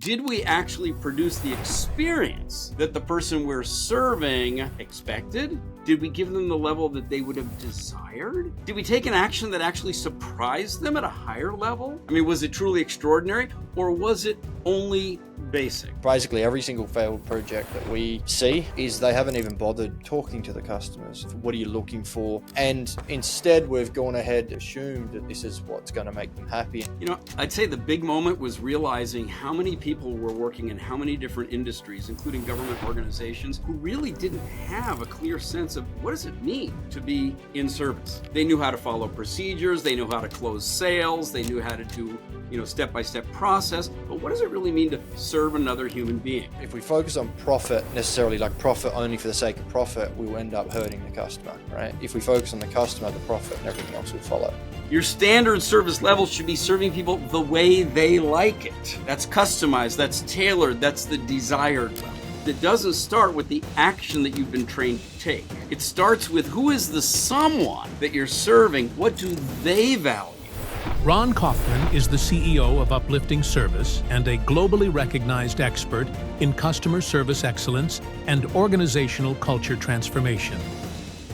did we actually produce the experience that the person we're serving expected? Did we give them the level that they would have desired? Did we take an action that actually surprised them at a higher level? I mean, was it truly extraordinary, or was it only basic? Basically, every single failed project that we see is they haven't even bothered talking to the customers. What are you looking for? And instead, we've gone ahead and assumed that this is what's going to make them happy. You know, I'd say the big moment was realizing how many people were working in how many different industries, including government organizations, who really didn't have a clear sense of what does it mean to be in service. They knew how to follow procedures, they knew how to close sales, they knew how to do, step-by-step process, but what does it really mean to serve another human being? If we focus on profit, necessarily like profit only for the sake of profit, we will end up hurting the customer, right? If we focus on the customer, the profit and everything else will follow. Your standard service level should be serving people the way they like it. That's customized, that's tailored, that's the desired level. It doesn't start with the action that you've been trained to take. It starts with who is the someone that you're serving, what do they value? Ron Kaufman is the CEO of Uplifting Service and a globally recognized expert in customer service excellence and organizational culture transformation.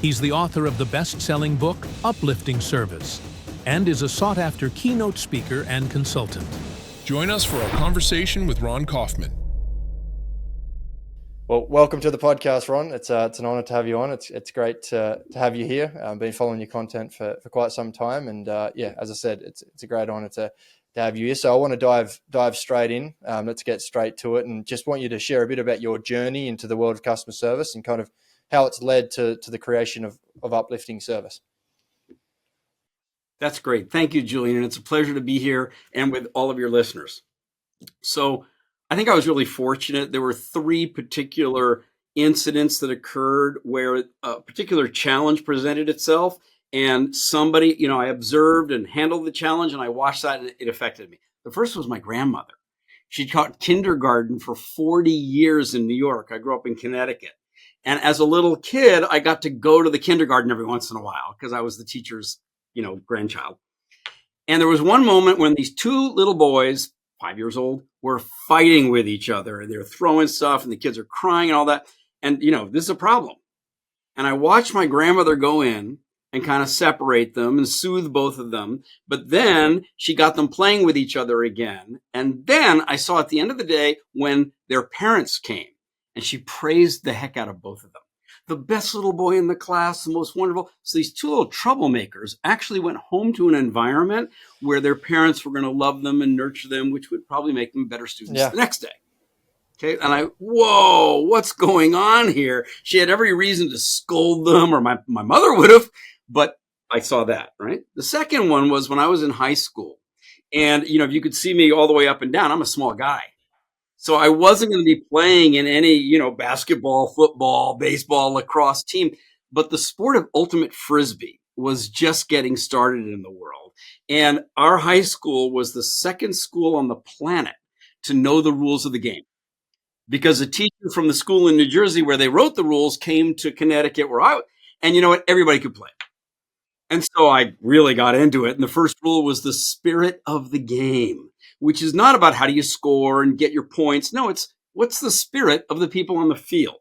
He's the author of the best-selling book, Uplifting Service, and is a sought-after keynote speaker and consultant. Join us for a conversation with Ron Kaufman. Well, welcome to the podcast, Ron. It's an honor to have you on. It's great to have you here. I've been following your content for quite some time, and as I said, it's a great honor to have you here. So I want to dive straight in. Let's get straight to it, and just want you to share a bit about your journey into the world of customer service and kind of how it's led to the creation of Uplifting Service. That's great. Thank you, Julian. And it's a pleasure to be here and with all of your listeners. So I think I was really fortunate. There were 3 particular incidents that occurred where a particular challenge presented itself, and somebody, I observed and handled the challenge, and I watched that, and it affected me. The first was my grandmother. She taught kindergarten for 40 years in New York. I grew up in Connecticut. And as a little kid, I got to go to the kindergarten every once in a while because I was the teacher's, grandchild. And there was one moment when these 2 little boys, 5 years old, were fighting with each other. They're throwing stuff and the kids are crying and all that. And, this is a problem. And I watched my grandmother go in and kind of separate them and soothe both of them. But then she got them playing with each other again. And then I saw at the end of the day when their parents came, and she praised the heck out of both of them. The best little boy in the class, the most wonderful. So these 2 little troublemakers actually went home to an environment where their parents were going to love them and nurture them, which would probably make them better students the next day. Okay. And whoa, what's going on here? She had every reason to scold them, or my mother would have, but I saw that, right? The second one was when I was in high school. And, if you could see me all the way up and down, I'm a small guy. So I wasn't going to be playing in any, basketball, football, baseball, lacrosse team. But the sport of ultimate frisbee was just getting started in the world. And our high school was the second school on the planet to know the rules of the game. Because a teacher from the school in New Jersey where they wrote the rules came to Connecticut and you know what? Everybody could play. And so I really got into it. And the first rule was the spirit of the game, which is not about how do you score and get your points. No, it's what's the spirit of the people on the field.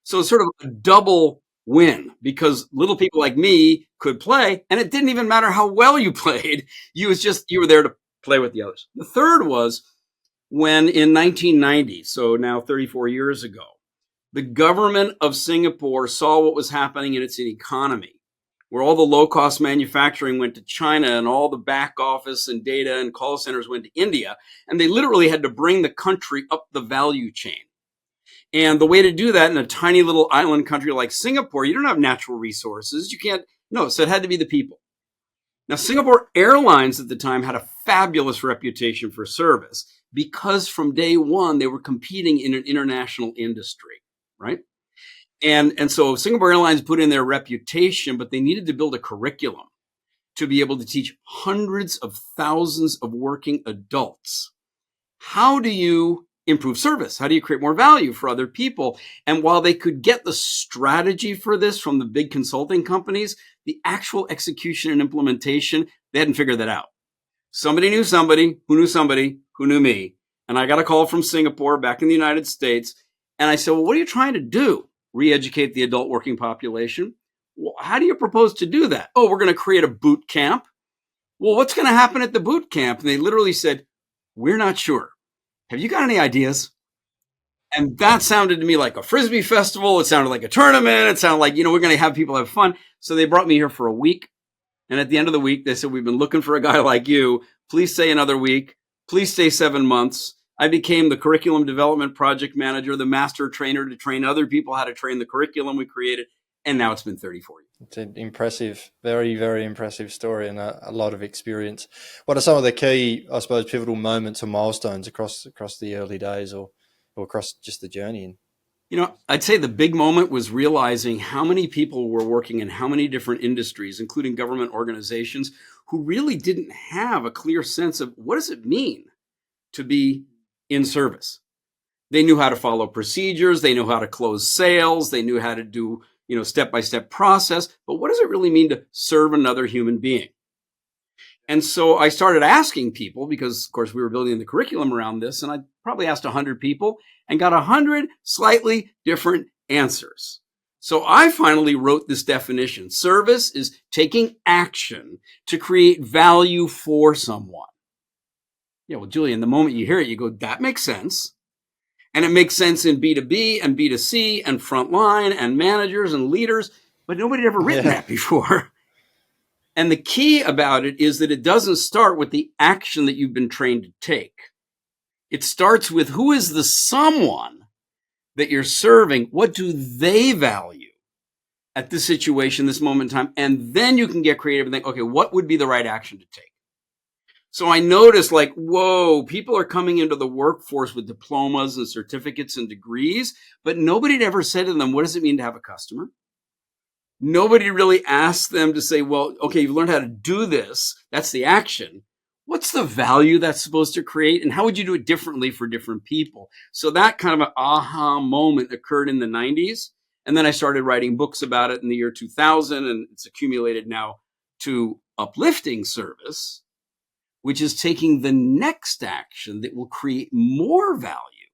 So it's sort of a double win because little people like me could play, and it didn't even matter how well you played. You were there to play with the others. The third was when in 1990, so now 34 years ago, the government of Singapore saw what was happening in its economy, where all the low-cost manufacturing went to China and all the back office and data and call centers went to India. And they literally had to bring the country up the value chain. And the way to do that in a tiny little island country like Singapore, you don't have natural resources. So it had to be the people. Now, Singapore Airlines at the time had a fabulous reputation for service because from day one, they were competing in an international industry, right? And so Singapore Airlines put in their reputation, but they needed to build a curriculum to be able to teach hundreds of thousands of working adults. How do you improve service? How do you create more value for other people? And while they could get the strategy for this from the big consulting companies, the actual execution and implementation, they hadn't figured that out. Somebody knew somebody who knew somebody who knew me. And I got a call from Singapore back in the United States. And I said, well, what are you trying to do? Re-educate the adult working population? Well, how do you propose to do that? Oh, we're going to create a boot camp. Well, what's going to happen at the boot camp? And they literally said, we're not sure. Have you got any ideas? And that sounded to me like a Frisbee festival. It sounded like a tournament. It sounded like, we're going to have people have fun. So they brought me here for a week. And at the end of the week, they said, we've been looking for a guy like you. Please stay another week. Please stay 7 months. I became the curriculum development project manager, the master trainer to train other people how to train the curriculum we created. And now it's been 34 years. It's an impressive, very, very impressive story and a lot of experience. What are some of the key, I suppose, pivotal moments or milestones across the early days or across just the journey? I'd say the big moment was realizing how many people were working in how many different industries, including government organizations, who really didn't have a clear sense of what does it mean to be in service. They knew how to follow procedures. They knew how to close sales. They knew how to do, step-by-step process. But what does it really mean to serve another human being? And so I started asking people because, of course, we were building the curriculum around this, and I probably asked 100 people and got 100 slightly different answers. So I finally wrote this definition. Service is taking action to create value for someone. Yeah, well, Julian, the moment you hear it, you go, that makes sense. And it makes sense in B2B and B2C and frontline and managers and leaders, but nobody had ever written that before. And the key about it is that it doesn't start with the action that you've been trained to take. It starts with who is the someone that you're serving? What do they value at this situation, this moment in time? And then you can get creative and think, okay, what would be the right action to take? So I noticed whoa, people are coming into the workforce with diplomas and certificates and degrees, but nobody had ever said to them, what does it mean to have a customer? Nobody really asked them to say, well, okay, you've learned how to do this. That's the action. What's the value that's supposed to create? And how would you do it differently for different people? So that kind of an aha moment occurred in the 90s. And then I started writing books about it in the year 2000, and it's accumulated now to Uplifting Service, which is taking the next action that will create more value,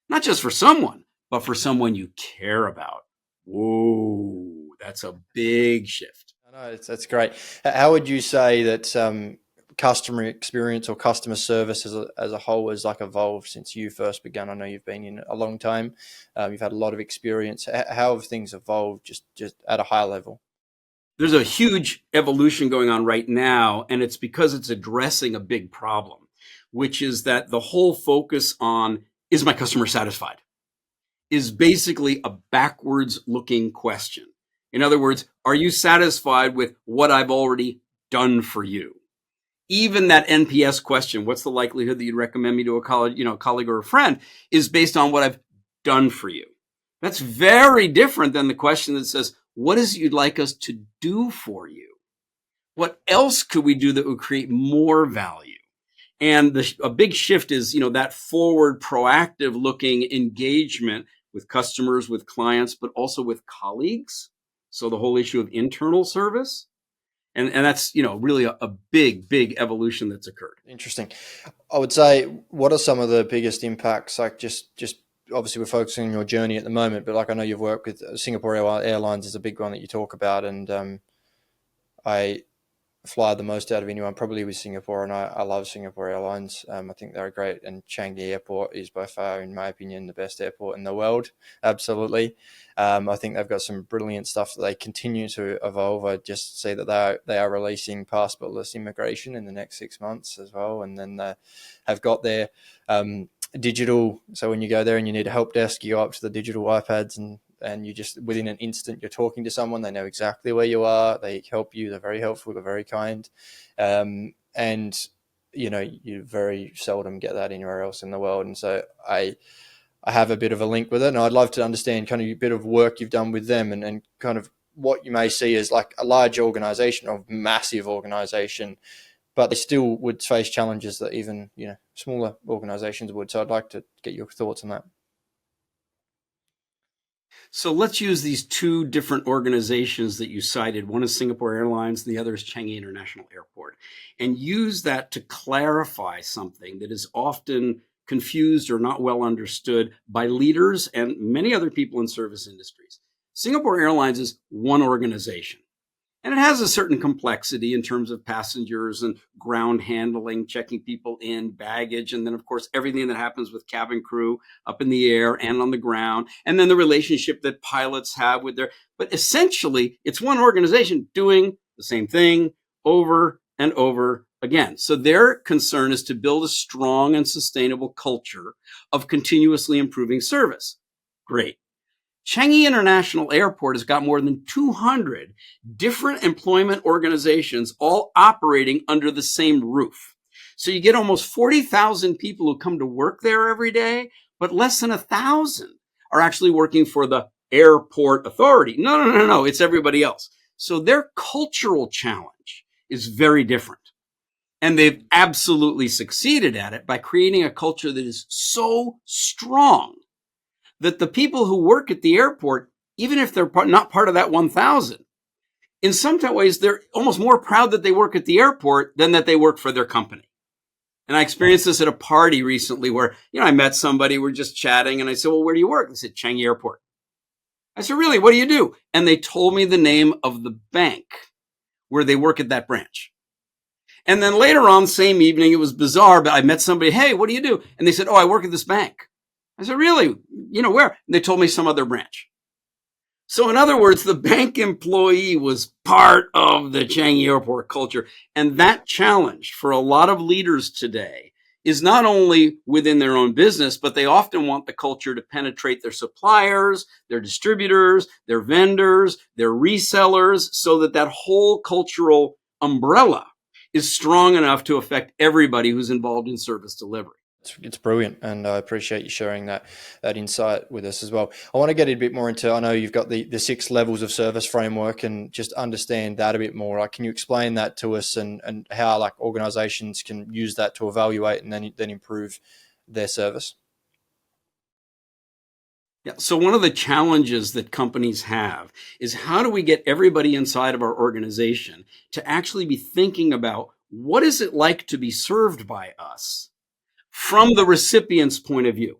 not just for someone, but for someone you care about. Whoa, that's a big shift. I know, that's great. How would you say that customer experience or customer service as a whole has evolved since you first began? I know you've been in a long time. You've had a lot of experience. How have things evolved just at a high level? There's a huge evolution going on right now, and it's because it's addressing a big problem, which is that the whole focus on, is my customer satisfied, is basically a backwards looking question. In other words, are you satisfied with what I've already done for you? Even that NPS question, what's the likelihood that you'd recommend me to a colleague or a friend, is based on what I've done for you. That's very different than the question that says, what is it you'd like us to do for you? What else could we do that would create more value? And a big shift is, that forward, proactive looking engagement with customers, with clients, but also with colleagues. So the whole issue of internal service. And that's, really a big evolution that's occurred. Interesting. I would say, what are some of the biggest impacts? Just obviously we're focusing on your journey at the moment, but I know you've worked with Singapore Airlines is a big one that you talk about. And I fly the most out of anyone probably with Singapore, and I love Singapore Airlines. I think they're great, and Changi Airport is by far, in my opinion, the best airport in the world. Absolutely. I think they've got some brilliant stuff that they continue to evolve. I just see that they are releasing passportless immigration in the next 6 months as well, and then they have got their digital. So when you go there and you need a help desk, you go up to the digital iPads and you just, within an instant, you're talking to someone. They know exactly where you are. They help you. They're very helpful. They're very kind. And, you very seldom get that anywhere else in the world. And so I have a bit of a link with it. And I'd love to understand kind of a bit of work you've done with them and kind of what you may see as like a large organization or massive organization, but they still would face challenges that even, smaller organizations would. So I'd like to get your thoughts on that. So let's use these two different organizations that you cited. One is Singapore Airlines, and the other is Changi International Airport, and use that to clarify something that is often confused or not well understood by leaders and many other people in service industries. Singapore Airlines is one organization. And it has a certain complexity in terms of passengers and ground handling, checking people in, baggage, and then, of course, everything that happens with cabin crew up in the air and on the ground, and then the relationship that pilots have with their. But essentially, it's one organization doing the same thing over and over again. So their concern is to build a strong and sustainable culture of continuously improving service. Great. Changi International Airport has got more than 200 different employment organizations all operating under the same roof. So you get almost 40,000 people who come to work there every day, but less than 1,000 are actually working for the airport authority. No. It's everybody else. So their cultural challenge is very different. And they've absolutely succeeded at it by creating a culture that is so strong that the people who work at the airport, even if they're not part of that 1,000, in some ways, they're almost more proud that they work at the airport than that they work for their company. And I experienced this at a party recently where, I met somebody, we're just chatting, and I said, well, where do you work? They said, Changi Airport. I said, really? What do you do? And they told me the name of the bank where they work at that branch. And then later on, same evening, it was bizarre, but I met somebody, hey, what do you do? And they said, oh, I work at this bank. I said, really? Where? And they told me some other branch. So in other words, the bank employee was part of the Changi Airport culture. And that challenge for a lot of leaders today is not only within their own business, but they often want the culture to penetrate their suppliers, their distributors, their vendors, their resellers, so that that whole cultural umbrella is strong enough to affect everybody who's involved in service delivery. It's brilliant, and I appreciate you sharing that insight with us as well. I want to get a bit more into, I know you've got the 6 levels of service framework, and just understand that a bit more. Can you explain that to us, and how organizations can use that to evaluate and then improve their service? Yeah. So one of the challenges that companies have is, how do we get everybody inside of our organization to actually be thinking about what is it like to be served by us from the recipient's point of view?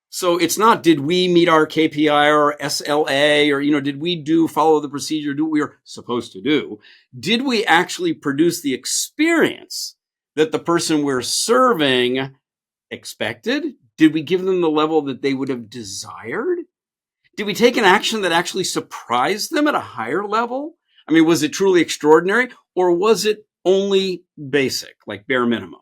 So it's not, did we meet our KPI or SLA, or, did we follow the procedure, do what we were supposed to do? Did we actually produce the experience that the person we're serving expected? Did we give them the level that they would have desired? Did we take an action that actually surprised them at a higher level? I mean, was it truly extraordinary, or was it only basic, like bare minimum?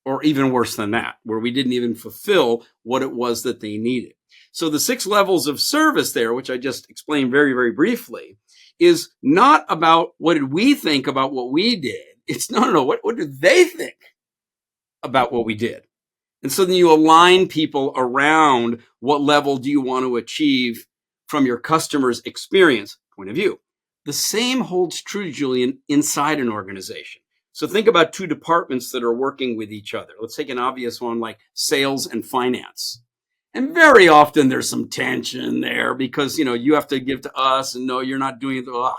Or even worse than that, where we didn't even fulfill what it was that they needed. So the 6 levels of service there, which I just explained very, very briefly, is not about what did we think about what we did. It's no, what do they think about what we did? And so then you align people around what level do you want to achieve from your customer's experience point of view. The same holds true, Julian, inside an organization. So think about 2 departments that are working with each other. Let's take an obvious one like sales and finance. And very often there's some tension there because, you have to give to us, and no, you're not doing it. Ugh.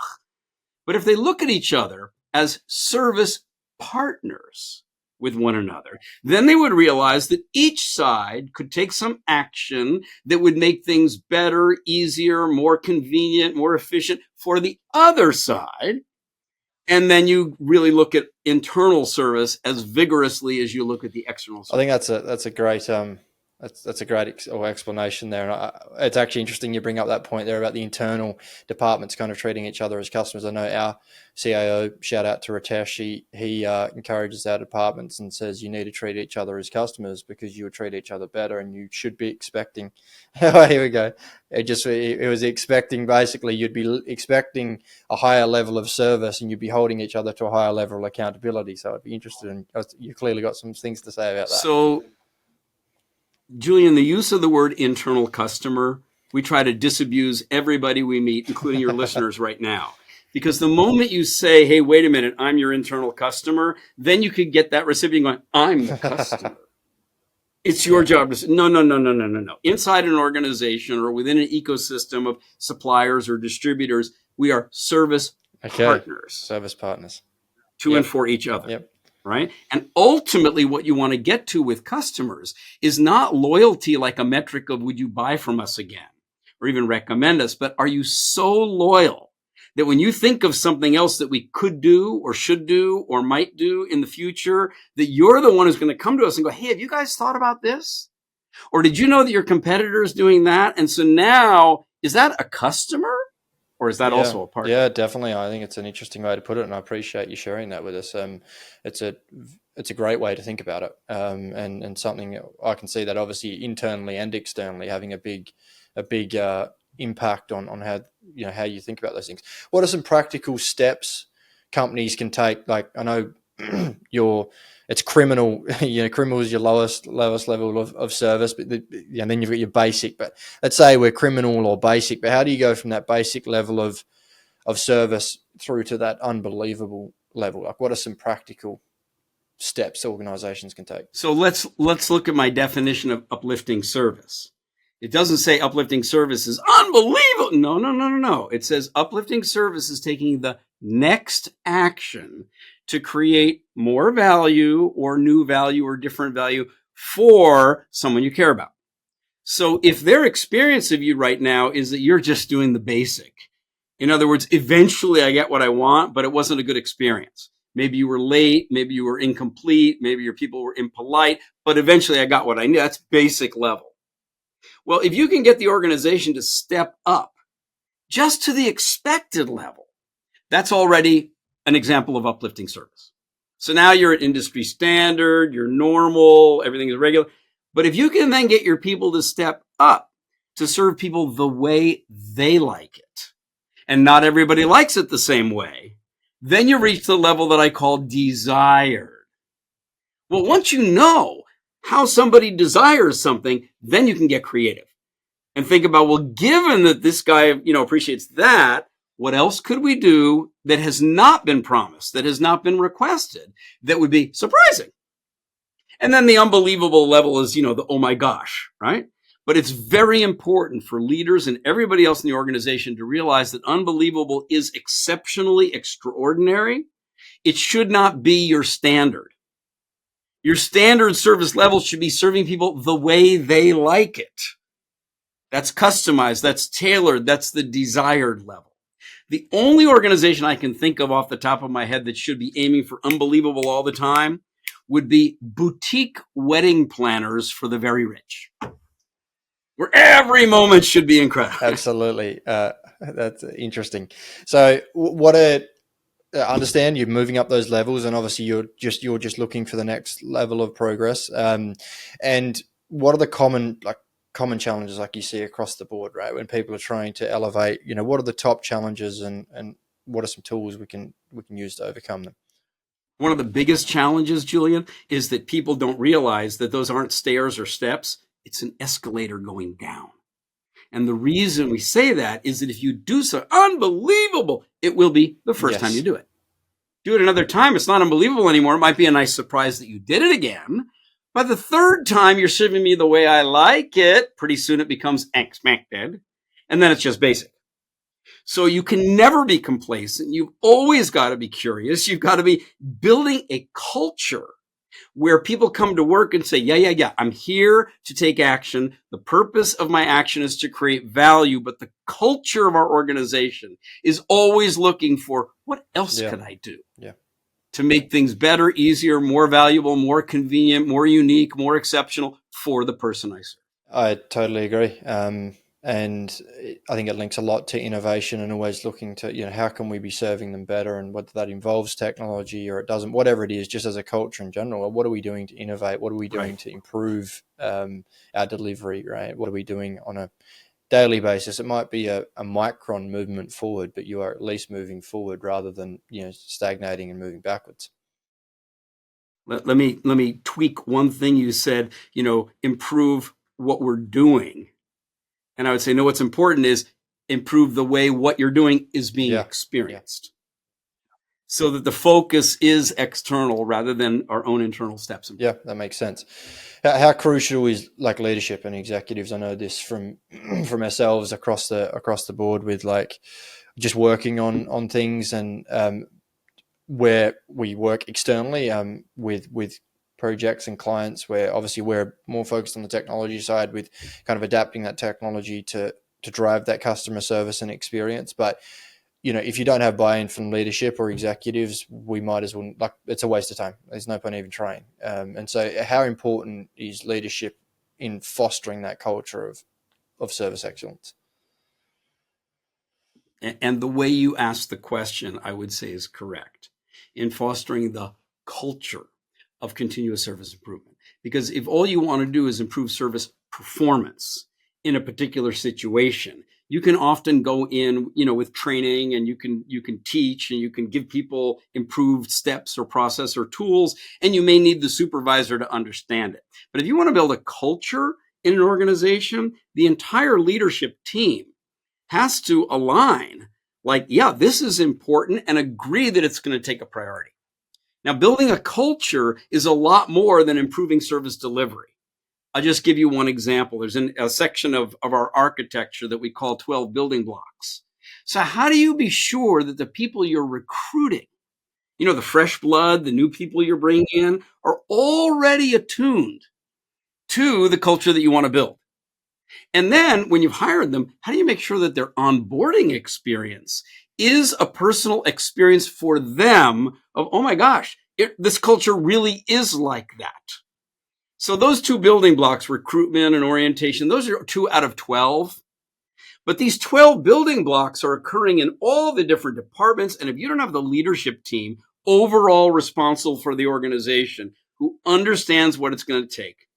But if they look at each other as service partners with one another, then they would realize that each side could take some action that would make things better, easier, more convenient, more efficient for the other side. And then you really look at internal service as vigorously as you look at the external service. I think that's a great that's a great explanation there. And it's actually interesting you bring up that point there about the internal departments kind of treating each other as customers. I know our CIO, shout out to Ritesh, he encourages our departments and says you need to treat each other as customers because you will treat each other better, and you should be expecting. Here we go. It was expecting, basically you'd be expecting a higher level of service, and you'd be holding each other to a higher level of accountability. So I'd be interested in, you clearly got some things to say about that. So, Julian, the use of the word internal customer, we try to disabuse everybody we meet, including your listeners right now. Because the moment you say, hey, wait a minute, I'm your internal customer, then you could get that recipient going, I'm the customer. It's your job to say, no. Inside an organization or within an ecosystem of suppliers or distributors, we are service partners. Service partners. To and for each other. Yep. right? And ultimately what you want to get to with customers is not loyalty like a metric of would you buy from us again or even recommend us, but are you so loyal that when you think of something else that we could do or should do or might do in the future, that you're the one who's going to come to us and go, hey, have you guys thought about this? Or did you know that your competitor is doing that? And so now, is that a customer or is that also a partner? Yeah, definitely. I think it's an interesting way to put it, and I appreciate you sharing that with us. It's a great way to think about it, and something I can see that obviously internally and externally having a big impact on how you think about those things. What are some practical steps companies can take? Like, I know it's criminal. Criminal is your lowest level of service, but and then you've got your basic. But let's say we're criminal or basic. But how do you go from that basic level of service through to that unbelievable level? Like, what are some practical steps organizations can take? So let's look at my definition of uplifting service. It doesn't say uplifting service is unbelievable. No. It says uplifting service is taking the next action to create more value or new value or different value for someone you care about. So if their experience of you right now is that you're just doing the basic, in other words, eventually I get what I want, but it wasn't a good experience. Maybe you were late, maybe you were incomplete, maybe your people were impolite, but eventually I got what I need. That's basic level. Well, if you can get the organization to step up just to the expected level, that's already an example of uplifting service. So now you're at industry standard, you're normal, everything is regular. But if you can then get your people to step up to serve people the way they like it, and not everybody likes it the same way, then you reach the level that I call desired. Well, once you know how somebody desires something, then you can get creative and think about, well, given that this guy, appreciates that, what else could we do that has not been promised, that has not been requested, that would be surprising? And then the unbelievable level is, the oh my gosh, right? But it's very important for leaders and everybody else in the organization to realize that unbelievable is exceptionally extraordinary. It should not be your standard. Your standard service level should be serving people the way they like it. That's customized, that's tailored, that's the desired level. The only organization I can think of off the top of my head that should be aiming for unbelievable all the time would be boutique wedding planners for the very rich, where every moment should be incredible. Absolutely. That's interesting. So understand you're moving up those levels, and obviously you're just looking for the next level of progress. And what are the common challenges like you see across the board, right? When people are trying to elevate, what are the top challenges and what are some tools we can use to overcome them? One of the biggest challenges, Julian, is that people don't realize that those aren't stairs or steps. It's an escalator going down. And the reason we say that is that if you do so unbelievable, it will be the first time you do it. Do it another time, it's not unbelievable anymore. It might be a nice surprise that you did it again. By the third time you're serving me the way I like it, pretty soon it becomes expected. And then it's just basic. So you can never be complacent. You've always got to be curious. You've got to be building a culture where people come to work and say, yeah, I'm here to take action. The purpose of my action is to create value, but the culture of our organization is always looking for what else can I do to make things better, easier, more valuable, more convenient, more unique, more exceptional for the person I serve. I totally agree. And I think it links a lot to innovation and always looking to, how can we be serving them better, and whether that involves technology or it doesn't, whatever it is, just as a culture in general. What are we doing to innovate? What are we doing to improve our delivery, right? What are we doing on a daily basis? It might be a micron movement forward, but you are at least moving forward rather than, stagnating and moving backwards. Let me tweak one thing you said, improve what we're doing. And I would say, no, what's important is improve the way what you're doing is being experienced. So that the focus is external rather than our own internal steps. Yeah, that makes sense. How crucial is leadership and executives? I know this from ourselves across the board with just working on things, and where we work externally with projects and clients, where obviously we're more focused on the technology side with kind of adapting that technology to drive that customer service and experience. But if you don't have buy-in from leadership or executives, we might as well, it's a waste of time. There's no point even trying. And so how important is leadership in fostering that culture of service excellence? And the way you asked the question, I would say, is correct in fostering the culture of continuous service improvement. Because if all you want to do is improve service performance in a particular situation, you can often go in, with training, and you can teach, and you can give people improved steps or process or tools, and you may need the supervisor to understand it. But if you want to build a culture in an organization, the entire leadership team has to align, this is important, and agree that it's going to take a priority. Now, building a culture is a lot more than improving service delivery. I'll just give you one example. There's a section of our architecture that we call 12 building blocks. So how do you be sure that the people you're recruiting, the fresh blood, the new people you're bringing in, are already attuned to the culture that you want to build? And then when you've hired them, how do you make sure that their onboarding experience is a personal experience for them of, oh my gosh, this culture really is like that? So those two building blocks, recruitment and orientation, those are 2 out of 12. But these 12 building blocks are occurring in all the different departments. And if you don't have the leadership team overall responsible for the organization who understands what it's going to take,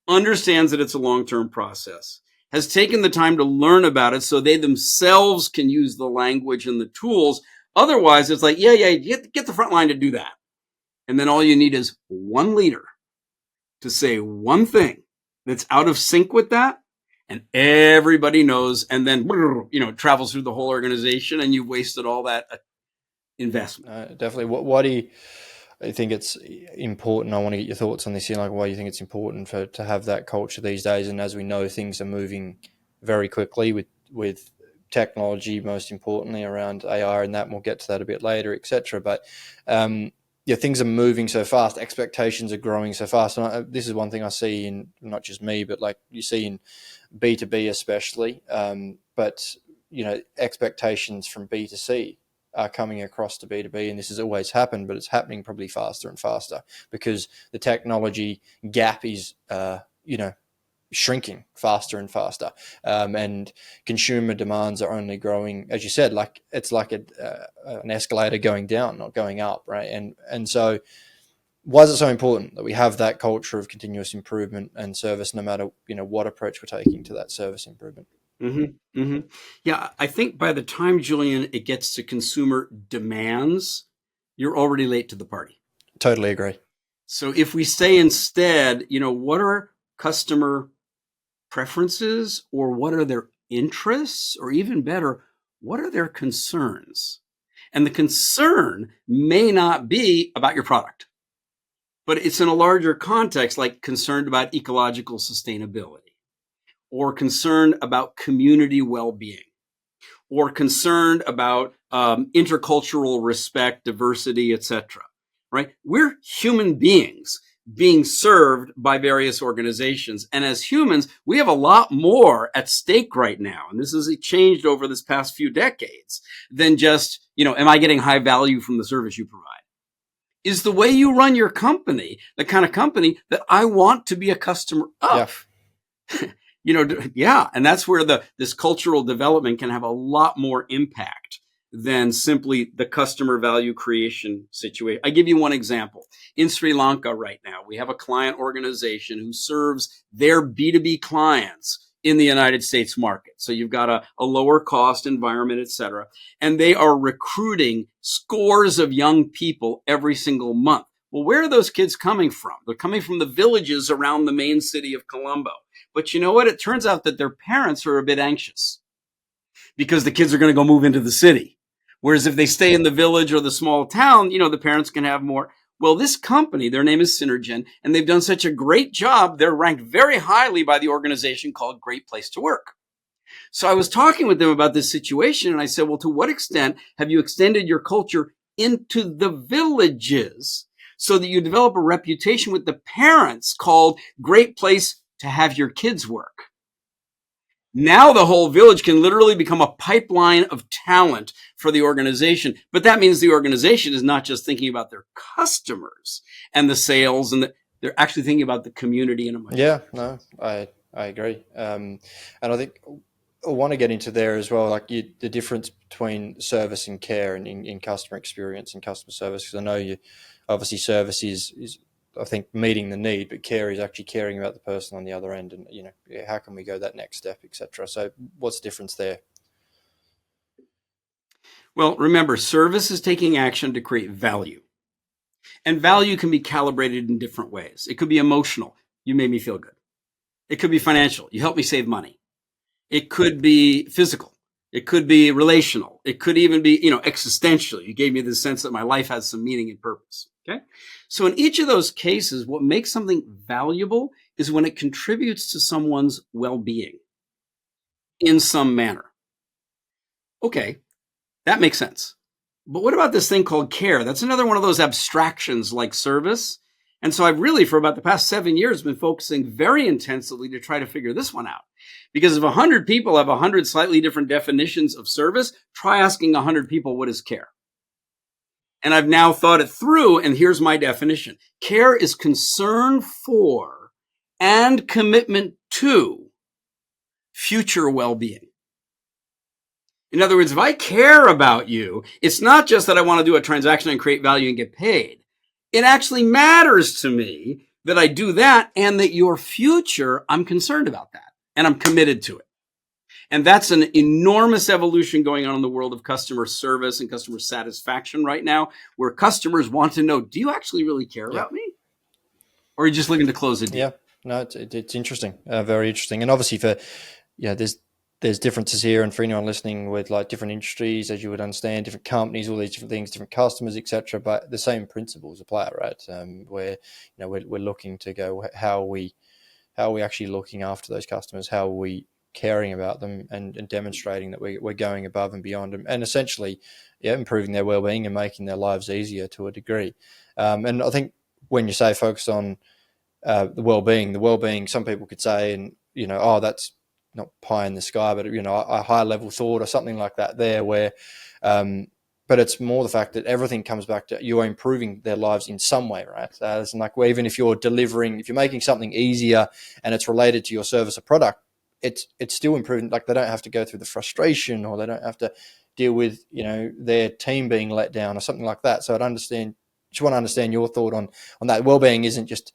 understands that it's a long-term process, has taken the time to learn about it so they themselves can use the language and the tools. Otherwise, it's like, get the front line to do that. And then all you need is one leader to say one thing that's out of sync with that, and everybody knows, and then it travels through the whole organization, and you've wasted all that investment. Definitely. Why do you think it's important? I want to get your thoughts on this. Why do you think it's important to have that culture these days? And as we know, things are moving very quickly with technology, most importantly around AI, and that we'll get to that a bit later, etc. But things are moving so fast. Expectations are growing so fast. And this is one thing I see in not just me, but like you see in B2B especially. But expectations from B2C are coming across to B2B, and this has always happened, but it's happening probably faster and faster because the technology gap is, shrinking faster and faster, and consumer demands are only growing, as you said, it's like an escalator going down, not going up, right? And so, why is it so important that we have that culture of continuous improvement and service, no matter what approach we're taking to that service improvement? Mm-hmm, mm-hmm. Yeah, I think by the time, Julian, it gets to consumer demands, you're already late to the party. Totally agree. So if we say instead, what are customer preferences, or what are their interests, or even better, what are their concerns? And the concern may not be about your product, but it's in a larger context, like concerned about ecological sustainability, or concerned about community well-being, or concerned about intercultural respect, diversity, etc. Right? We're human beings being served by various organizations. And as humans, we have a lot more at stake right now. And this has changed over this past few decades than just, am I getting high value from the service you provide? Is the way you run your company the kind of company that I want to be a customer of? Yeah. And that's where this cultural development can have a lot more impact than simply the customer value creation situation. I give you one example. In Sri Lanka right now, we have a client organization who serves their B2B clients in the United States market. So you've got a lower cost environment, et cetera. And they are recruiting scores of young people every single month. Well, where are those kids coming from? They're coming from the villages around the main city of Colombo. But you know what? It turns out that their parents are a bit anxious because the kids are going to go move into the city. Whereas if they stay in the village or the small town, the parents can have more. Well, this company, their name is Synergen, and they've done such a great job. They're ranked very highly by the organization called Great Place to Work. So I was talking with them about this situation, and I said, well, to what extent have you extended your culture into the villages so that you develop a reputation with the parents called great place to have your kids work. Now the whole village can literally become a pipeline of talent for the organization. But that means the organization is not just thinking about their customers and the sales, and they're actually thinking about the community in a much no, I agree. And I think I want to get into there as well, like the difference between service and care and in customer experience and customer service. Because I know obviously service is I think meeting the need, but care is actually caring about the person on the other end, and how can we go that next step, etc. So what's the difference there? Well, remember, service is taking action to create value. And value can be calibrated in different ways. It could be emotional. You made me feel good. It could be financial. You helped me save money. It could be physical. It could be relational. It could even be, existential. You gave me the sense that my life has some meaning and purpose. Okay. So in each of those cases, what makes something valuable is when it contributes to someone's well-being in some manner. Okay. That makes sense. But what about this thing called care? That's another one of those abstractions like service. And so I've really, for about the past 7 years, been focusing very intensively to try to figure this one out. Because if 100 people have 100 slightly different definitions of service, try asking 100 people, what is care? And I've now thought it through, and here's my definition. Care is concern for and commitment to future well-being. In other words, if I care about you, it's not just that I want to do a transaction and create value and get paid. It actually matters to me that I do that, and that your future, I'm concerned about that and I'm committed to it. And that's an enormous evolution going on in the world of customer service and customer satisfaction right now, where customers want to know, do you actually really care about me? Or are you just looking to close a deal? Yeah, no, it's interesting, very interesting. And obviously there's differences here, and for anyone listening with like different industries, as you would understand, different companies, all these different things, different customers, etc. But the same principles apply, right? Where we're looking to go, how are we actually looking after those customers? How are we caring about them and demonstrating that we're going above and beyond them, and essentially, improving their well-being and making their lives easier to a degree. And I think when you say focus on the well-being, some people could say, and that's not pie in the sky, but a high level thought or something like that there, where but it's more the fact that everything comes back to you are improving their lives in some way, right? It's like, well, even if you're making something easier and it's related to your service or product, it's still improving. Like, they don't have to go through the frustration, or they don't have to deal with their team being let down or something like that. So just want to understand your thought on that. Well-being isn't just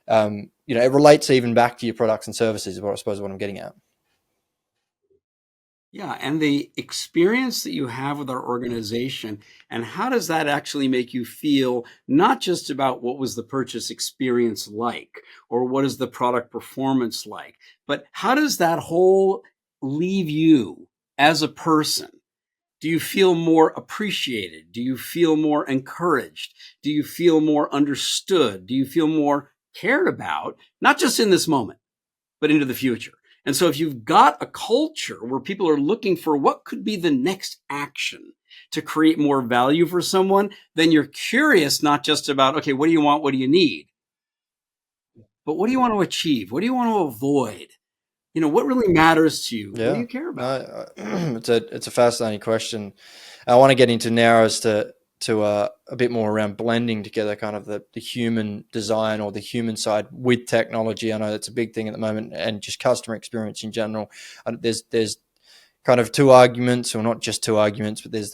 it relates even back to your products and services, I suppose what I'm getting at. Yeah, and the experience that you have with our organization, and how does that actually make you feel, not just about what was the purchase experience like, or what is the product performance like, but how does that whole leave you as a person? Do you feel more appreciated? Do you feel more encouraged? Do you feel more understood? Do you feel more cared about, not just in this moment, but into the future? And so if you've got a culture where people are looking for what could be the next action to create more value for someone, then you're curious not just about, okay, what do you want? What do you need? But what do you want to achieve? What do you want to avoid? What really matters to you? Yeah. What do you care about? No, it's a fascinating question. I want to get into now as to a bit more around blending together kind of the human design or the human side with technology. I know that's a big thing at the moment, and just customer experience in general. There's kind of two arguments, or not just two arguments, but there's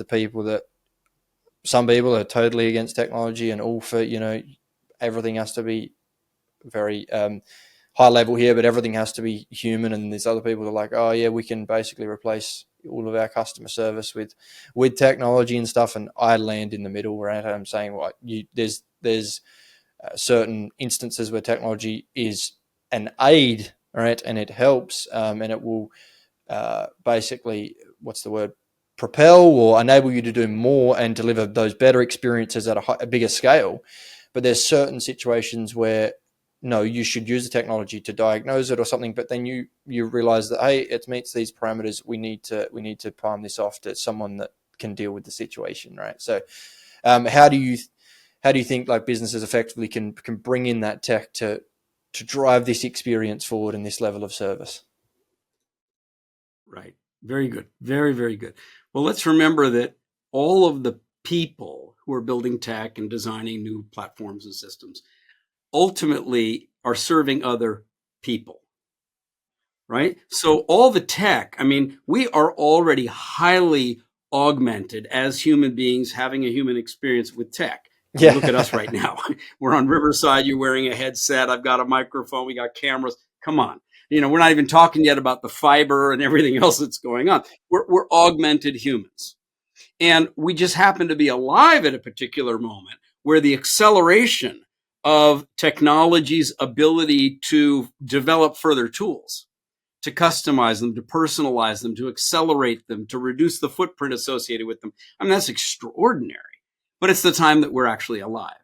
some people are totally against technology and all for, everything has to be very high level here, but everything has to be human. And there's other people that are like, oh yeah, we can basically replace all of our customer service with technology and stuff. And I land in the middle, right? I'm saying, well, there's certain instances where technology is an aid, right? And it helps, and it will basically, propel or enable you to do more and deliver those better experiences at a bigger scale. But there's certain situations where, no, you should use the technology to diagnose it or something, but then you realize that, hey, it meets these parameters. We need to palm this off to someone that can deal with the situation, right? So How do you think like businesses effectively can bring in that tech to drive this experience forward and this level of service? Right. Very good. Very, very good. Well, let's remember that all of the people who are building tech and designing new platforms and systems ultimately are serving other people, right? So all the tech, I mean, we are already highly augmented as human beings having a human experience with tech. Yeah. Look at us right now. We're on Riverside. You're wearing a headset. I've got a microphone. We got cameras. Come on. We're not even talking yet about the fiber and everything else that's going on. We're augmented humans. And we just happen to be alive at a particular moment where the acceleration of technology's ability to develop further tools, to customize them, to personalize them, to accelerate them, to reduce the footprint associated with them. I mean, that's extraordinary. But it's the time that we're actually alive.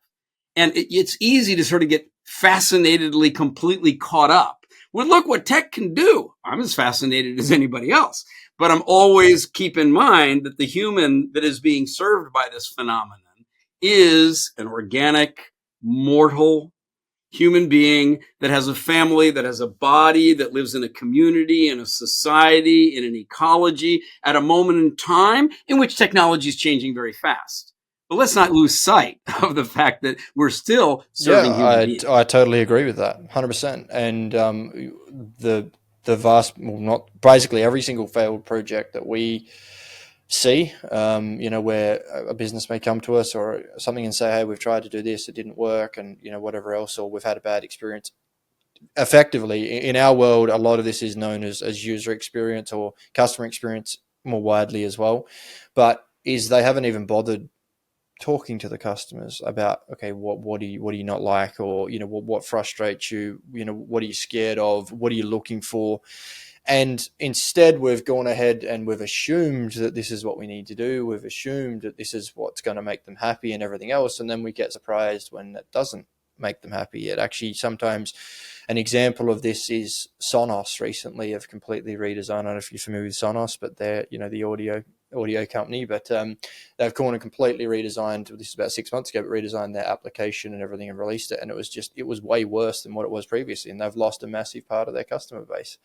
And it's easy to sort of get fascinatedly, completely caught up. Well, look what tech can do. I'm as fascinated as anybody else. But I'm always keep in mind that the human that is being served by this phenomenon is an organic, mortal human being that has a family, that has a body, that lives in a community, in a society, in an ecology, at a moment in time in which technology is changing very fast. But let's not lose sight of the fact that we're still serving human beings. I totally agree with that, 100%. And the vast, well, not basically every single failed project that we see, where a business may come to us or something and say, hey, we've tried to do this, it didn't work, and whatever else, or we've had a bad experience. Effectively, in our world, a lot of this is known as user experience or customer experience more widely as well. But they haven't even bothered talking to the customers about, okay, what do you not like, or what frustrates you, what are you scared of, what are you looking for? And instead, we've gone ahead and we've assumed that this is what we need to do. We've assumed that this is what's going to make them happy and everything else. And then we get surprised when it doesn't make them happy. It actually, sometimes an example of this is Sonos recently have completely redesigned. I don't know if you're familiar with Sonos, but they're, the audio company, but they've gone and completely redesigned, this is about 6 months ago, but redesigned their application and everything and released it. And it was way worse than what it was previously. And they've lost a massive part of their customer base.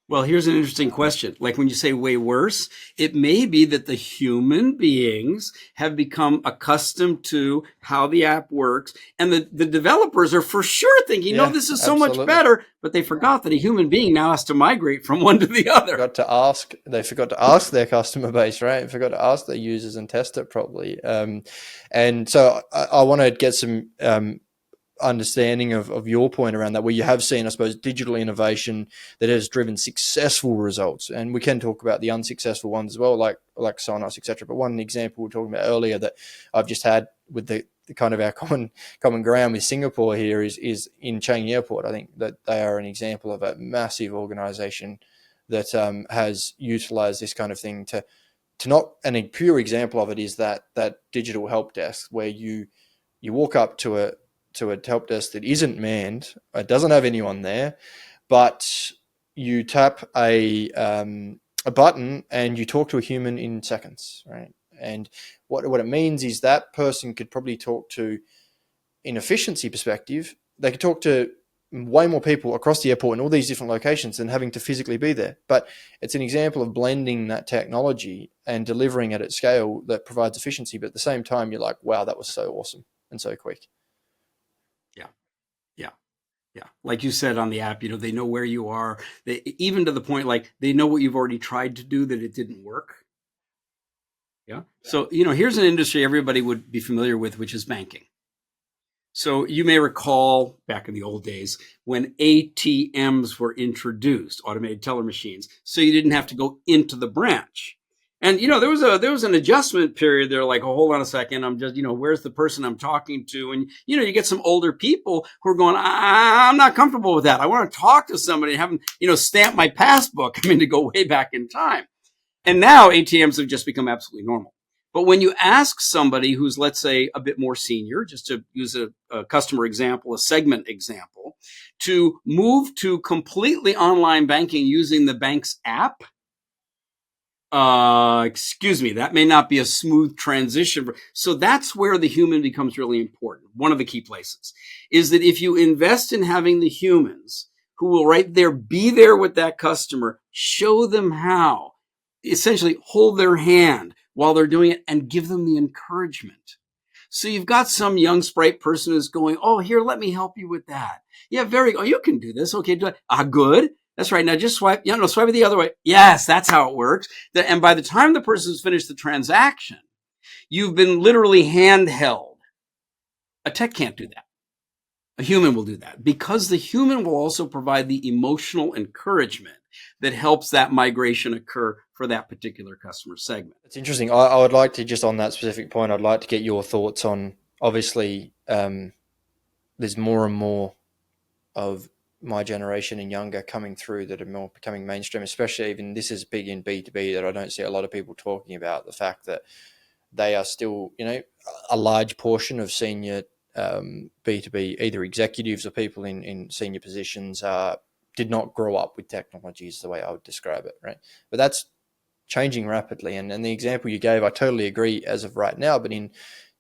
Well, here's an interesting question. Like when you say way worse, it may be that the human beings have become accustomed to how the app works. And the developers are for sure thinking, no, this is so much better. But they forgot that a human being now has to migrate from one to the other. They forgot to ask their customer base, right? They forgot to ask their users and test it properly. And so I want to get some understanding of your point around that, where you have seen, I suppose, digital innovation that has driven successful results, and we can talk about the unsuccessful ones as well, like Sonos, etc. But one example we were talking about earlier that I've just had with the kind of our common ground with Singapore here is in Changi Airport. I think that they are an example of a massive organization that has utilized this kind of thing to not, and a pure example of it is that digital help desk where you walk up to a help desk that isn't manned, it doesn't have anyone there, but you tap a button and you talk to a human in seconds, right? And what it means is that person could probably talk to, in efficiency perspective, they could talk to way more people across the airport in all these different locations than having to physically be there. But it's an example of blending that technology and delivering it at scale that provides efficiency, but at the same time, you're like, wow, that was so awesome and so quick. Yeah. Like you said on the app, they know where you are. They, even to the point, like they know what you've already tried to do that it didn't work. Yeah. So, here's an industry everybody would be familiar with, which is banking. So you may recall back in the old days when ATMs were introduced, automated teller machines, so you didn't have to go into the branch. And, there was an adjustment period there, like, oh, hold on a second. I'm just, where's the person I'm talking to? And, you get some older people who are going, I'm not comfortable with that. I want to talk to somebody and have them, stamp my passbook. To go way back in time. And now ATMs have just become absolutely normal. But when you ask somebody who's, let's say, a bit more senior, just to use a customer example, a segment example, to move to completely online banking using the bank's app, excuse me, that may not be a smooth transition. So that's where the human becomes really important. One of the key places is that if you invest in having the humans who will right there, be there with that customer, show them how, essentially hold their hand while they're doing it and give them the encouragement. So you've got some young sprite person who's going, oh, here, let me help you with that. Yeah, you can do this. Okay, do it. Good. That's right. Now just swipe. Swipe it the other way. Yes, that's how it works. And by the time the person's finished the transaction, you've been literally handheld. A tech can't do that. A human will do that because the human will also provide the emotional encouragement that helps that migration occur for that particular customer segment. It's interesting. I would like to, just on that specific point, I'd like to get your thoughts on, obviously, there's more and more of my generation and younger coming through that are more becoming mainstream, especially even this is big in B2B that I don't see a lot of people talking about, the fact that they are still, a large portion of senior B2B, either executives or people in senior positions did not grow up with technology is the way I would describe it, right? But that's changing rapidly. And the example you gave, I totally agree as of right now, but in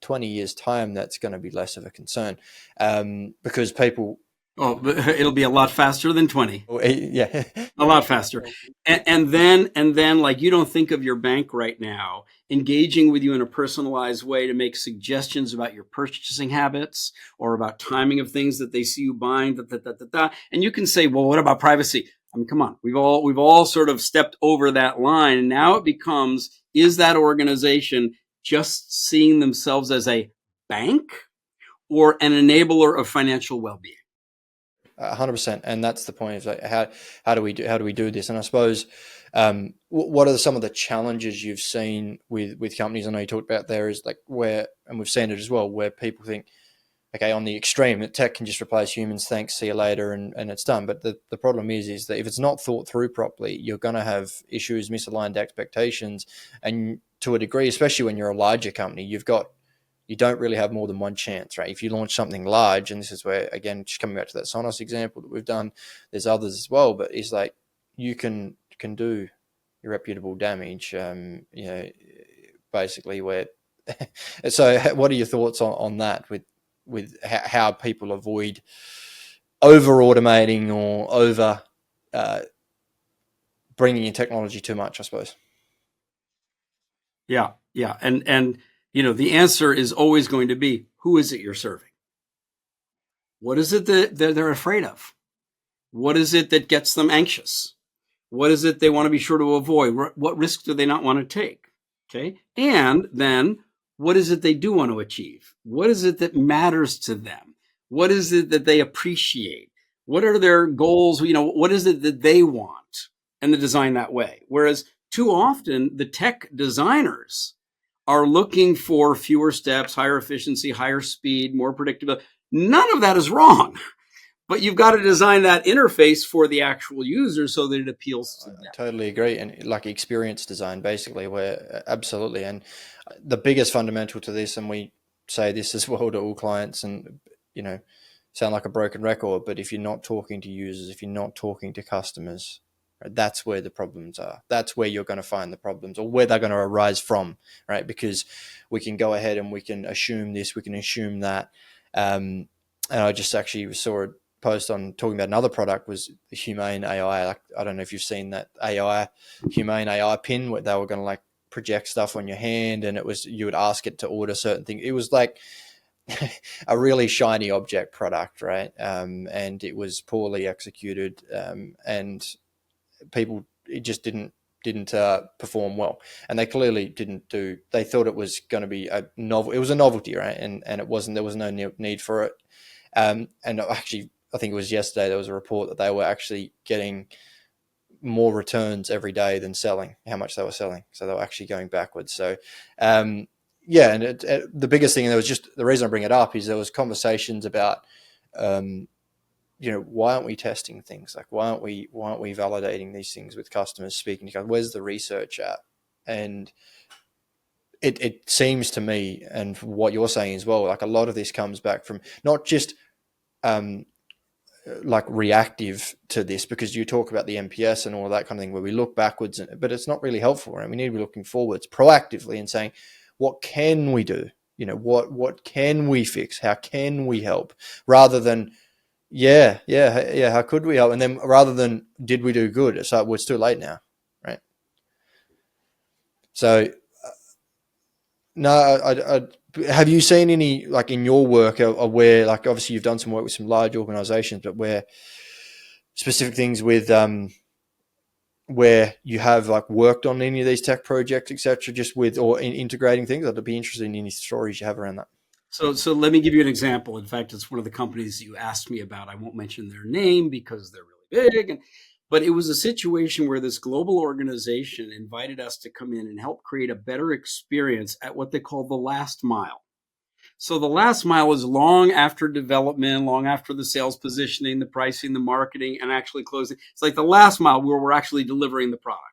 20 years' time, that's going to be less of a concern because people... Oh, it'll be a lot faster than 20. Yeah. A lot faster. And then like you don't think of your bank right now engaging with you in a personalized way to make suggestions about your purchasing habits or about timing of things that they see you buying, and you can say, well, what about privacy? I mean, come on, we've all sort of stepped over that line. And now it becomes, is that organization just seeing themselves as a bank or an enabler of financial well-being? 100%, and that's the point. Is like how do we do this? And I suppose what are some of the challenges you've seen with companies? I know you talked about there is like where, and we've seen it as well, where people think, okay, on the extreme, that tech can just replace humans. Thanks, see you later, and it's done. But the problem is that if it's not thought through properly, you're going to have issues, misaligned expectations, and to a degree, especially when you're a larger company, you don't really have more than one chance, right? If you launch something large, and this is where, again, just coming back to that Sonos example that we've done, there's others as well, but it's like you can do irreparable damage, basically where. So what are your thoughts on that with how people avoid over automating or over bringing in technology too much, I suppose? Yeah. And the answer is always going to be, who is it you're serving? What is it that they're afraid of? What is it that gets them anxious? What is it they want to be sure to avoid? What risks do they not want to take? Okay. And then what is it they do want to achieve? What is it that matters to them? What is it that they appreciate? What are their goals? What is it that they want? And the design that way. Whereas too often the tech designers are looking for fewer steps, higher efficiency, higher speed, more predictability. None of that is wrong, but you've got to design that interface for the actual user so that it appeals to them. I totally agree. And like experience design, basically, where absolutely. And the biggest fundamental to this, and we say this as well to all clients, and, sound like a broken record, but if you're not talking to users, if you're not talking to customers, that's where the problems are. That's where you're going to find the problems, or where they're going to arise from, right? Because we can go ahead and we can assume this, we can assume that. And I just actually saw a post on talking about another product, was the Humane AI. Like, I don't know if you've seen that Humane AI pin, where they were going to like project stuff on your hand, and it was, you would ask it to order certain things. It was like a really shiny object product, right? And it was poorly executed, and people, it just didn't perform well, and they clearly didn't do. They thought it was going to be a novel. It was a novelty, right? And it wasn't. There was no need for it. And actually, I think it was yesterday there was a report that they were actually getting more returns every day than selling. How much they were selling, so they were actually going backwards. So, yeah. And the biggest thing, and there was just the reason I bring it up is there was conversations about. Why aren't we testing things? Like, why aren't we validating these things with customers, speaking to customers? Where's the research at? And it seems to me, and what you're saying as well, like a lot of this comes back from not just like reactive to this, because you talk about the MPS and all that kind of thing where we look backwards, but it's not really helpful, right? We need to be looking forwards proactively and saying, what can we do? What can we fix? How can we help? Rather than, how could we help? And then rather than, did we do good? It's like, well, it's too late now, right? So, no, have you seen any, like in your work, where, like, obviously you've done some work with some large organizations, but where specific things with where you have like worked on any of these tech projects, etc., just with or integrating things? I'd be interested in any stories you have around that. So let me give you an example. In fact, it's one of the companies you asked me about. I won't mention their name because they're really big, but it was a situation where this global organization invited us to come in and help create a better experience at what they call the last mile. So the last mile is long after development, long after the sales positioning, the pricing, the marketing, and actually closing. It's like the last mile where we're actually delivering the product.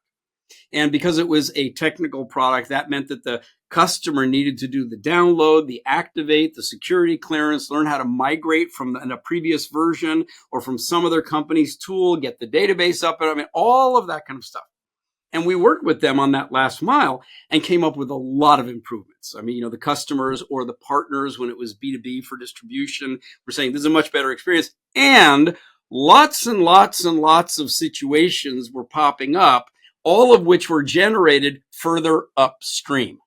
And because it was a technical product, that meant that the customer needed to do the download, the activate, the security clearance, learn how to migrate from a previous version or from some other company's tool, get the database up, and all of that kind of stuff. And we worked with them on that last mile and came up with a lot of improvements. The customers or the partners, when it was B2B for distribution, were saying this is a much better experience. And lots and lots and lots of situations were popping up, all of which were generated further upstream.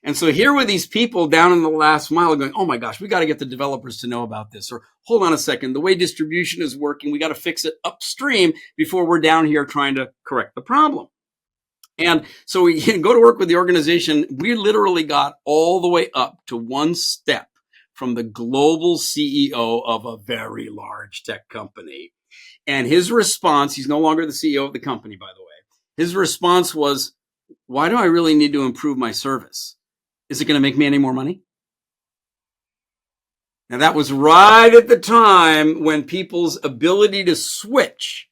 And so here were these people down in the last mile going, oh my gosh, we got to get the developers to know about this. Or hold on a second, the way distribution is working, we got to fix it upstream before we're down here trying to correct the problem. And so we go to work with the organization. We literally got all the way up to one step from the global CEO of a very large tech company. And his response, he's no longer the CEO of the company, by the way. His response was, why do I really need to improve my service? Is it going to make me any more money? Now, that was right at the time when people's ability to switch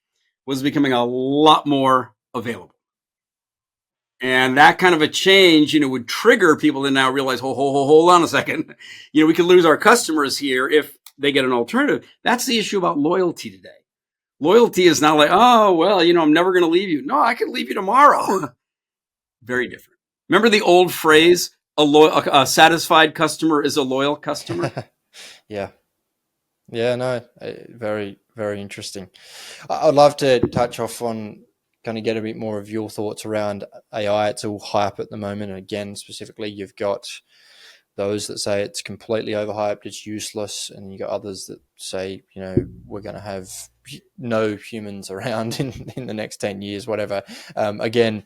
was becoming a lot more available. And that kind of a change, would trigger people to now realize, hold on a second. We could lose our customers here if they get an alternative. That's the issue about loyalty today. Loyalty is not like, oh, well, I'm never going to leave you. No, I could leave you tomorrow. Very different. Remember the old phrase, a satisfied customer is a loyal customer? Yeah. No, very, very interesting. I'd love to touch off on, kind of get a bit more of your thoughts around AI. It's all hype at the moment. And again, specifically, you've got those that say it's completely overhyped, it's useless. And you got others that say, we're going to have no humans around in the next 10 years, whatever. Again,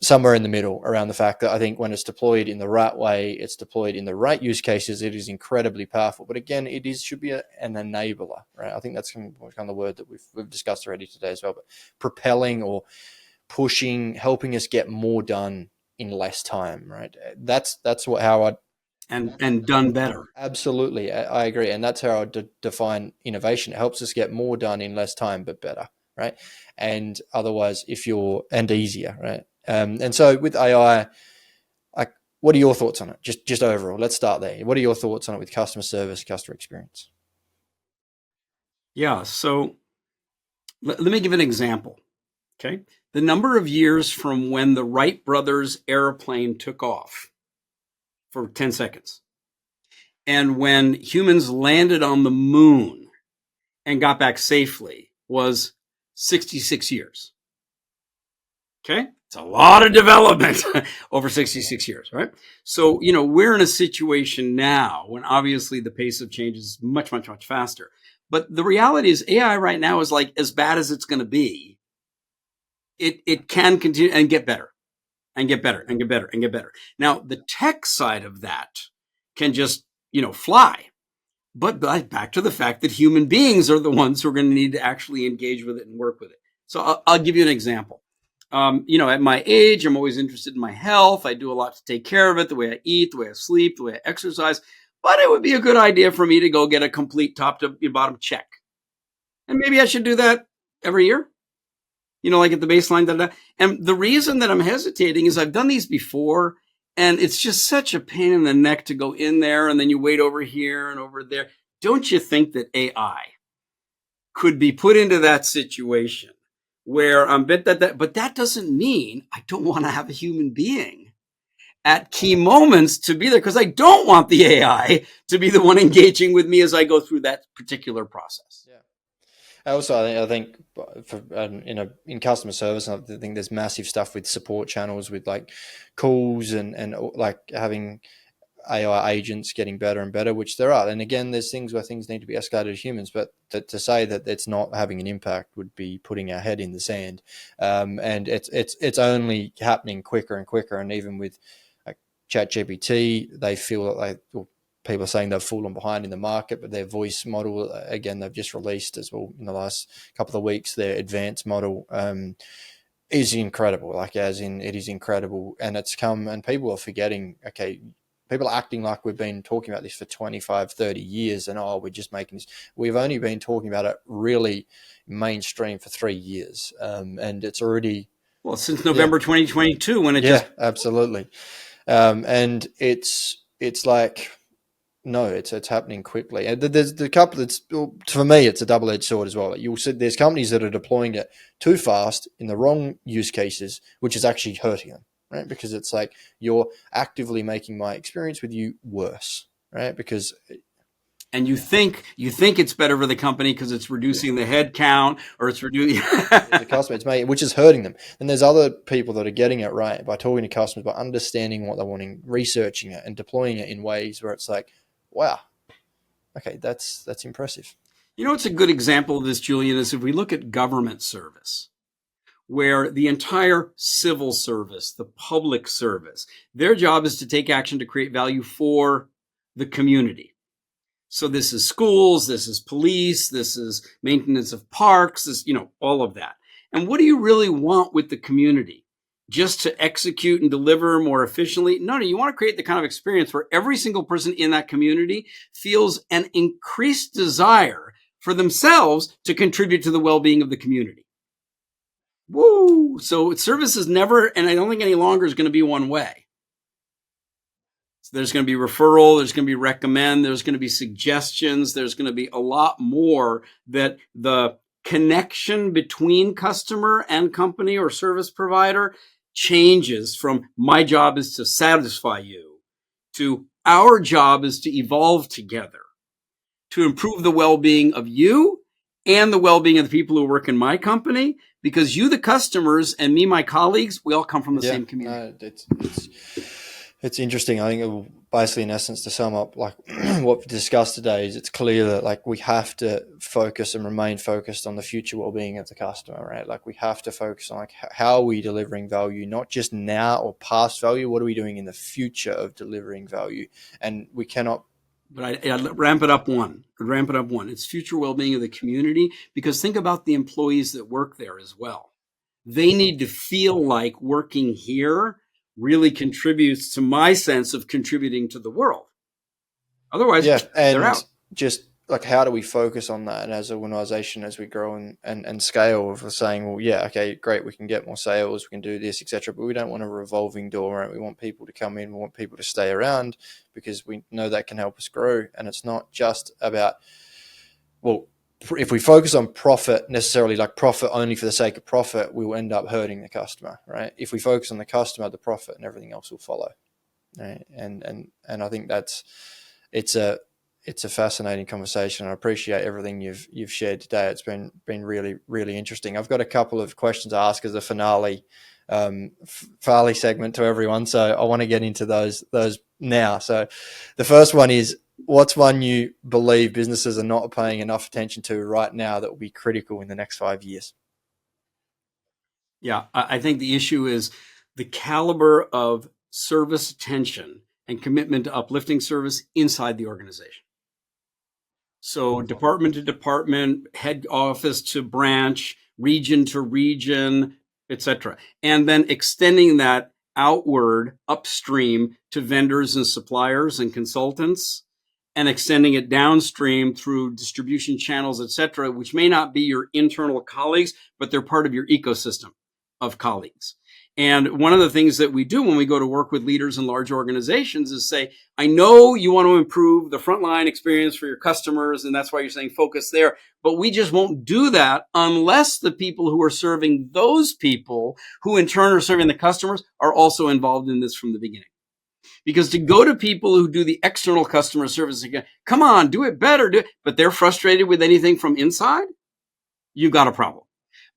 somewhere in the middle around the fact that I think when it's deployed in the right way, it's deployed in the right use cases, it is incredibly powerful. But again, should be an enabler, right? I think that's kind of the word that we've discussed already today as well. But propelling or pushing, helping us get more done in less time, right? That's how I'd and done better. Absolutely, I agree, and that's how I define innovation. It helps us get more done in less time, but better, right? And otherwise, and easier, right? And so with AI, what are your thoughts on it? Just overall, let's start there. What are your thoughts on it with customer service, customer experience? Yeah. So let me give an example. Okay. The number of years from when the Wright brothers airplane took off for 10 seconds and when humans landed on the moon and got back safely was 66 years. Okay. It's a lot of development over 66 years, right? So, we're in a situation now when obviously the pace of change is much, much, much faster. But the reality is AI right now is like as bad as it's going to be. It can continue and get better and get better and get better and get better. Now, the tech side of that can just, fly. But back to the fact that human beings are the ones who are going to need to actually engage with it and work with it. So I'll give you an example. At my age, I'm always interested in my health. I do a lot to take care of it, the way I eat, the way I sleep, the way I exercise. But it would be a good idea for me to go get a complete top to bottom check. And maybe I should do that every year, like at the baseline. And the reason that I'm hesitating is I've done these before, and it's just such a pain in the neck to go in there, and then you wait over here and over there. Don't you think that AI could be put into that situation where but that doesn't mean I don't want to have a human being at key moments to be there, because I don't want the AI to be the one engaging with me as I go through that particular process. Yeah. Also, I think for, in customer service, I think there's massive stuff with support channels, with like calls and like having AI agents getting better and better, which there are. And again, there's things where things need to be escalated to humans, but to say that it's not having an impact would be putting our head in the sand. And it's only happening quicker and quicker. And even with like ChatGPT, they feel like people are saying they've fallen behind in the market, but their voice model, again, they've just released as well in the last couple of weeks, their advanced model, is incredible. Like, as in, it is incredible. And it's come, and people are forgetting, okay, people are acting like we've been talking about this for 25, 30 years and, we're just making this. We've only been talking about it really mainstream for 3 years. And it's already... Well, since November 2022, when it just... absolutely. And it's like... No, it's happening quickly. And there's the couple that's, for me, it's a double-edged sword as well. Like, you'll see there's companies that are deploying it too fast in the wrong use cases, which is actually hurting them, right? Because it's like, you're actively making my experience with you worse, right? Because... And you think it's better for the company because it's reducing the head count, or it's reducing the customer, it's which is hurting them. And there's other people that are getting it right by talking to customers, by understanding what they're wanting, researching it, and deploying it in ways where it's like, wow, okay, that's impressive. You know, what's a good example of this, Julian, is if we look at government service, where the entire civil service, the public service, their job is to take action to create value for the community. So this is schools, this is police, this is maintenance of parks, this, all of that. And what do you really want with the community? Just to execute and deliver more efficiently? No, you want to create the kind of experience where every single person in that community feels an increased desire for themselves to contribute to the well-being of the community. Woo! So service is never, and I don't think any longer, is going to be one way. So there's going to be referral, there's going to be recommend, there's going to be suggestions, there's going to be a lot more that the connection between customer and company or service provider changes from my job is to satisfy you to our job is to evolve together to improve the well-being of you and the well-being of the people who work in my company, because you, the customers, and me, my colleagues, we all come from the same community. It's interesting. I think basically, in essence, to sum up like what we discussed today, is it's clear that like we have to focus and remain focused on the future well-being of the customer, right? Like, we have to focus on like how are we delivering value, not just now or past value. What are we doing in the future of delivering value? And we cannot. But I ramp it up one. It's future well-being of the community, because think about the employees that work there as well. They need to feel like working here really contributes to my sense of contributing to the world. Otherwise, they're out. Just like, how do we focus on that? And as an organization, as we grow and scale, of saying, well, yeah, okay, great, we can get more sales, we can do this, etc. But we don't want a revolving door, right? We want people to come in, we want people to stay around, because we know that can help us grow. And it's not just about, well, if we focus on profit, necessarily like profit only for the sake of profit, we will end up hurting the customer, right? If we focus on the customer, the profit and everything else will follow, right? And I think it's a fascinating conversation. I appreciate everything you've shared today. It's been really, really interesting. I've got a couple of questions to ask as a finale segment to everyone, so I want to get into those now. So the first one is, what's one you believe businesses are not paying enough attention to right now that will be critical in the next 5 years? Yeah, I think the issue is the caliber of service attention and commitment to uplifting service inside the organization. So department to department, head office to branch, region to region, etc. And then extending that outward upstream to vendors and suppliers and consultants, and extending it downstream through distribution channels, et cetera, which may not be your internal colleagues, but they're part of your ecosystem of colleagues. And one of the things that we do when we go to work with leaders in large organizations is say, I know you want to improve the frontline experience for your customers, and that's why you're saying focus there. But we just won't do that unless the people who are serving those people, who in turn are serving the customers, are also involved in this from the beginning. Because to go to people who do the external customer service again, come on, do it better, but they're frustrated with anything from inside, you've got a problem.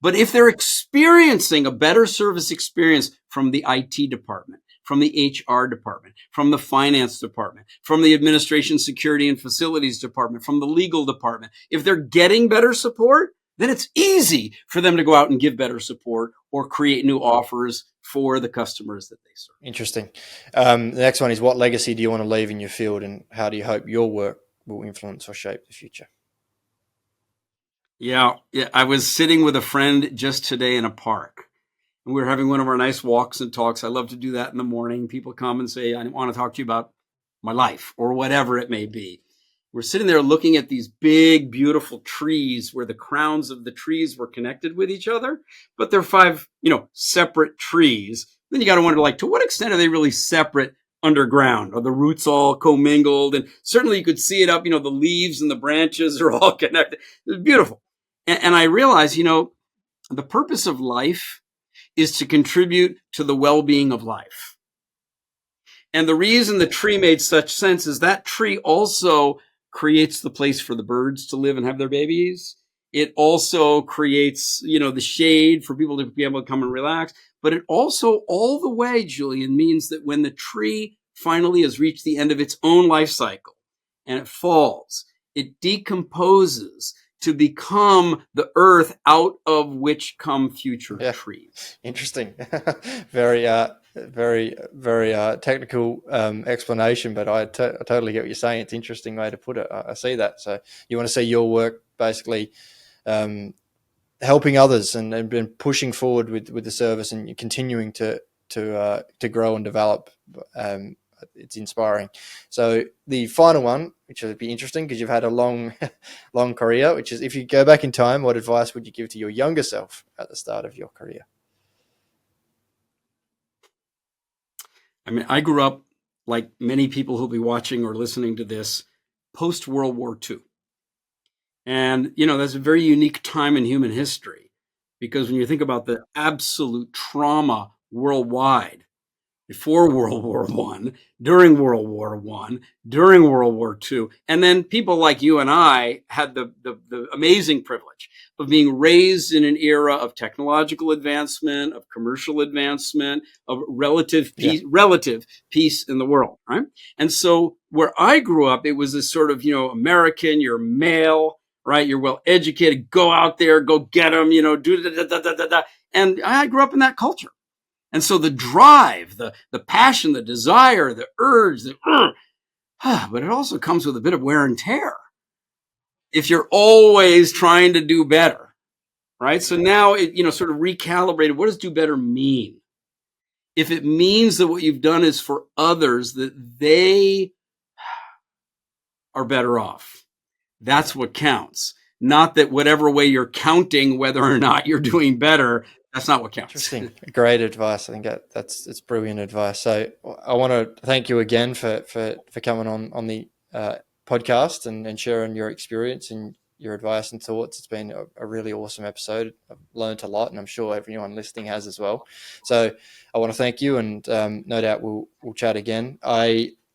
But if they're experiencing a better service experience from the IT department, from the HR department, from the finance department, from the administration, security, and facilities department, from the legal department, if they're getting better support, then it's easy for them to go out and give better support or create new offers for the customers that they serve. Interesting. The next one is, what legacy do you want to leave in your field, and how do you hope your work will influence or shape the future? Yeah. I was sitting with a friend just today in a park, and we were having one of our nice walks and talks. I love to do that in the morning. People come and say, I want to talk to you about my life or whatever it may be. We're sitting there looking at these big, beautiful trees where the crowns of the trees were connected with each other, but they're 5, separate trees. Then you got to wonder, to what extent are they really separate underground? Are the roots all commingled? And certainly you could see it up, the leaves and the branches are all connected. It's beautiful. And I realized, the purpose of life is to contribute to the well-being of life. And the reason the tree made such sense is that tree also creates the place for the birds to live and have their babies. It also creates, the shade for people to be able to come and relax. But it also, all the way, Julian, means that when the tree finally has reached the end of its own life cycle and it falls, it decomposes to become the earth out of which come future trees. Interesting. Very technical explanation, but I totally get what you're saying. It's an interesting way to put it. I see that. So you want to see your work basically helping others and pushing forward with the service, and continuing to grow and develop. It's inspiring. So the final one, which would be interesting because you've had a long career, which is, if you go back in time, what advice would you give to your younger self at the start of your career? I grew up, like many people who'll be watching or listening to this, post-World War II. And, that's a very unique time in human history, because when you think about the absolute trauma worldwide, before World War I, during World War I, during World War II. And then people like you and I had the amazing privilege of being raised in an era of technological advancement, of commercial advancement, of relative peace in the world, right? And so where I grew up, it was this sort of, American, you're male, right? You're well educated, go out there, go get them, do da-da-da-da-da-da. And I grew up in that culture. And so the drive, the passion, the desire, the urge, but it also comes with a bit of wear and tear if you're always trying to do better, right? So now it, sort of recalibrated. What does do better mean? If it means that what you've done is for others, that they are better off, that's what counts. Not that whatever way you're counting whether or not you're doing better, that's not what counts. Interesting. Great advice. I think it's brilliant advice. So I want to thank you again for coming on the podcast and sharing your experience and your advice and thoughts. It's been a really awesome episode. I've learned a lot, and I'm sure everyone listening has as well. So I want to thank you, and no doubt we'll chat again.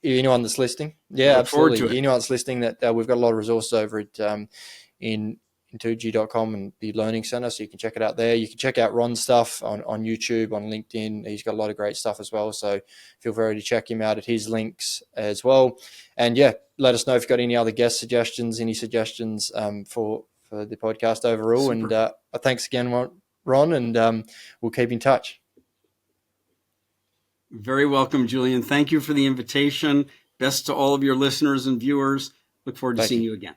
Anyone that's listening, absolutely. Anyone that's listening, that we've got a lot of resources over at in Intuji.com and the Learning Center, so you can check it out there. You can check out Ron's stuff on YouTube, on LinkedIn. He's got a lot of great stuff as well, so feel free to check him out at his links as well. And let us know if you've got any other guest suggestions, any suggestions for the podcast overall. Super. And thanks again, Ron, and we'll keep in touch. Very welcome, Julian. Thank you for the invitation. Best to all of your listeners and viewers. Look forward to seeing you again.